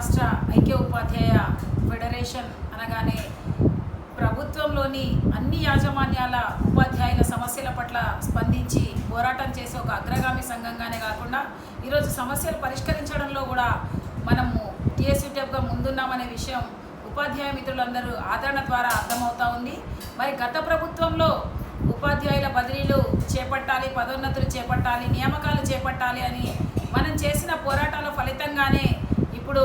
రాష్ట్ర ఐక్య ఉపాధ్యాయ ఫెడరేషన్ అనగానే ప్రభుత్వంలోని అన్ని యాజమాన్యాల ఉపాధ్యాయుల సమస్యల పట్ల స్పందించి పోరాటం చేసే ఒక అగ్రగామి సంఘంగానే కాకుండా ఈరోజు సమస్యలు పరిష్కరించడంలో కూడా మనము టీఎస్యూటీఎఫ్గా ముందున్నామనే విషయం ఉపాధ్యాయ మిత్రులందరూ ఆదరణ ద్వారా అర్థమవుతా ఉంది. మరి గత ప్రభుత్వంలో ఉపాధ్యాయుల బదిలీలు చేపట్టాలి, పదోన్నతులు చేపట్టాలి, నియామకాలు చేపట్టాలి అని మనం చేసిన పోరాటాల ఫలితంగానే ఇప్పుడు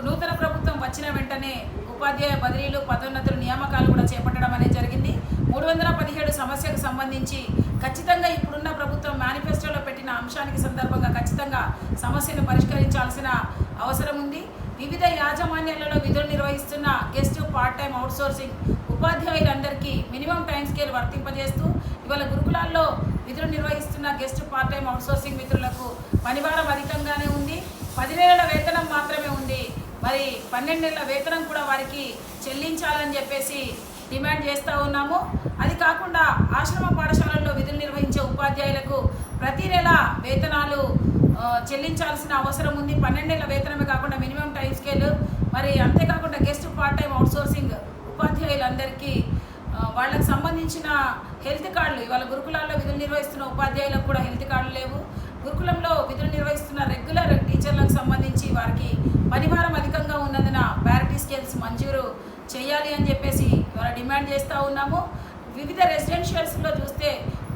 నూతన ప్రభుత్వం వచ్చిన వెంటనే ఉపాధ్యాయ బదిలీలు, పదోన్నతులు, నియామకాలు కూడా చేపట్టడం అనేది జరిగింది. 317 సమస్యకు సంబంధించి ఖచ్చితంగా ఇప్పుడున్న ప్రభుత్వం మేనిఫెస్టోలో పెట్టిన అంశానికి సందర్భంగా ఖచ్చితంగా సమస్యను పరిష్కరించాల్సిన అవసరం ఉంది. వివిధ యాజమాన్యాలలో విధులు నిర్వహిస్తున్న గెస్ట్ పార్ట్ టైం అవుట్సోర్సింగ్ ఉపాధ్యాయులందరికీ మినిమం టైం స్కేల్ వర్తింపజేస్తూ ఇవాళ గురుకులాల్లో విధులు నిర్వహిస్తున్న గెస్ట్ పార్ట్ టైం అవుట్సోర్సింగ్ మిత్రులకు పనిభారం అధికంగానే ఉంది. 10 నెలల వేతనం మాత్రమే ఉంది. మరి 12 నెలల వేతనం కూడా వారికి చెల్లించాలని చెప్పేసి డిమాండ్ చేస్తూ ఉన్నాము. అది కాకుండా ఆశ్రమ పాఠశాలల్లో విధులు నిర్వహించే ఉపాధ్యాయులకు ప్రతి నెల వేతనాలు చెల్లించాల్సిన అవసరం ఉంది. 12 నెలల వేతనమే కాకుండా మినిమం టైం స్కేల్, మరి అంతేకాకుండా గెస్ట్ పార్ట్ టైం అవుట్సోర్సింగ్ ఉపాధ్యాయులందరికీ వాళ్ళకి సంబంధించిన హెల్త్ కార్డులు, ఇవాళ గురుకులాల్లో విధులు నిర్వహిస్తున్న ఉపాధ్యాయులకు కూడా హెల్త్ కార్డులు లేవు. గురుకులంలో విధులు నిర్వహిస్తున్న రెగ్యులర్ టీచర్లకు సంబంధించి వారికి పనిభారం అధికంగా ఉన్నందున ప్యారిటీ స్కేల్స్ మంజూరు చేయాలి అని చెప్పేసి ఇవాళ డిమాండ్ చేస్తూ ఉన్నాము. వివిధ రెసిడెన్షియల్స్లో చూస్తే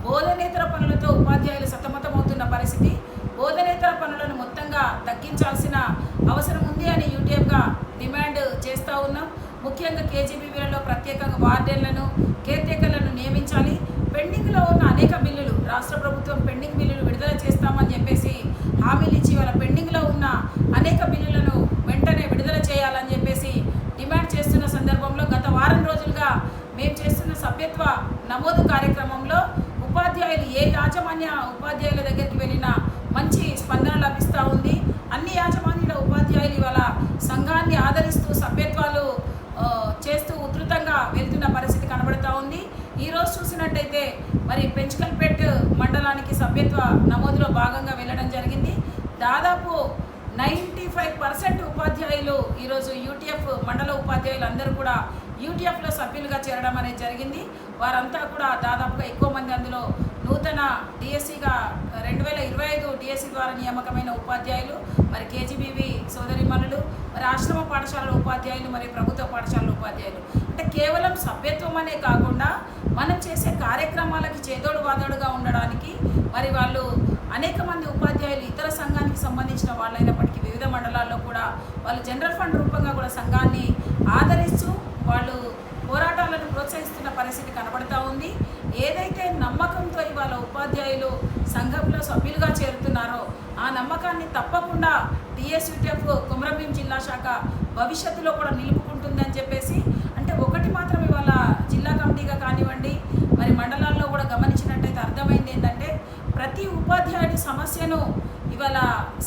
బోధనేతర పనులతో ఉపాధ్యాయులు సతమతమవుతున్న పరిస్థితి. బోధనేతర పనులను మొత్తంగా తగ్గించాల్సిన అవసరం ఉంది అని యూటీఎఫ్గా డిమాండ్ చేస్తూ ఉన్నాం. ముఖ్యంగా కేజీబీవీలలో ప్రత్యేకంగా వార్డెన్లను, కేర్టేకర్లను నియమించాలి. పెండింగ్లో ఉన్న అనేక బిల్లులు రాష్ట్ర ప్రభుత్వం పెండింగ్ బిల్లులు విడుదల చేస్తామని చెప్పేసి హామీలు ఇచ్చి వాళ్ళ పెండింగ్లో ఉన్న అనేక బిల్లులను వెంటనే విడుదల చేయాలని చెప్పేసి డిమాండ్ చేస్తున్న సందర్భంలో గత వారం రోజులుగా మేము చేస్తున్న సభ్యత్వ నమోదు కార్యక్రమంలో ఉపాధ్యాయులు ఏ యాజమాన్య ఉపాధ్యాయుల దగ్గరికి వెళ్ళినా మంచి స్పందన లభిస్తూ ఉంది. అన్ని యాజమాన్యుల ఉపాధ్యాయులు ఇవాళ సంఘాన్ని ఆదరిస్తూ సభ్యత్వాలు చేస్తూ ఉధృతంగా వెళ్తున్న పరిస్థితి కనబడుతూ ఉంది. ఈరోజు చూసినట్టయితే మరి పెంచుకల్పేట్ మండలానికి సభ్యత్వ నమోదులో భాగంగా వెళ్ళడం జరిగింది. దాదాపు 95% ఉపాధ్యాయులు ఈరోజు యూటీఎఫ్ మండల ఉపాధ్యాయులు అందరూ కూడా యూటీఎఫ్లో సభ్యులుగా చేరడం అనేది జరిగింది. వారంతా కూడా దాదాపుగా ఎక్కువ మంది అందులో నూతన డిఎస్సిగా 2025 డిఎస్సి ద్వారా నియామకమైన ఉపాధ్యాయులు, మరి కేజీబీవీ సోదరిమణులు, మరి ఆశ్రమ పాఠశాలల ఉపాధ్యాయులు, మరి ప్రభుత్వ పాఠశాలల ఉపాధ్యాయులు. అంటే కేవలం సభ్యత్వం అనే కాకుండా మనం చేసే కార్యక్రమాలకి చేదోడు వాదోడుగా ఉండడానికి మరి వాళ్ళు అనేక మంది ఉపాధ్యాయులు ఇతర సంఘానికి సంబంధించిన వాళ్ళైనప్పటికీ వివిధ మండలాల్లో కూడా వాళ్ళు జనరల్ ఫండ్ రూపంగా కూడా సంఘాన్ని ఆదరిస్తూ వాళ్ళు పోరాటాలను ప్రోత్సహిస్తున్న పరిస్థితి కనబడుతూ ఉంది. ఏదైతే నమ్మకంతో ఇవాళ ఉపాధ్యాయులు సంఘంలో సభ్యులుగా చేరుతున్నారో ఆ నమ్మకాన్ని తప్పకుండా టీఎస్యూటీఎఫ్ కుమ్రంభీం జిల్లా శాఖ భవిష్యత్తులో కూడా నిలుపుకుంటుందని చెప్పేసి, అంటే ఒకటి మాత్రం ఇవాళ జిల్లా కమిటీగా కానివ్వండి, మరి మండలాల్లో కూడా గమనించినట్టయితే అర్థమైంది ఏంటంటే ప్రతి ఉపాధ్యాయుడి సమస్యను ఇవాళ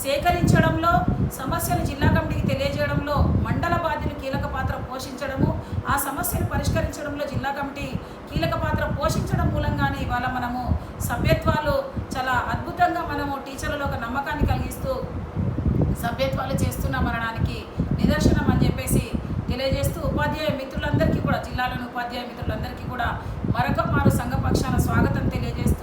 సేకరించడంలో, సమస్యలు జిల్లా కమిటీకి తెలియజేయడంలో మండల బాధ్యులు కీలక పాత్ర పోషించడము, ఆ సమస్యను పరిష్కరించడంలో జిల్లా కమిటీ కీలక పాత్ర పోషించడం మూలంగానే ఇవాళ మనము సభ్యత్వాలు చాలా అద్భుతంగా మనము టీచర్లలో ఒక నమ్మకాన్ని కలిగిస్తూ సభ్యత్వాలు చేస్తున్నామనడానికి నిదర్శనం అని చెప్పేసి తెలియజేస్తూ ఉపాధ్యాయ మిత్రులందరికీ కూడా జిల్లాలోని ఉపాధ్యాయ మిత్రులందరికీ కూడా మరొక మారు సంఘ పక్షాన స్వాగతం తెలియజేస్తూ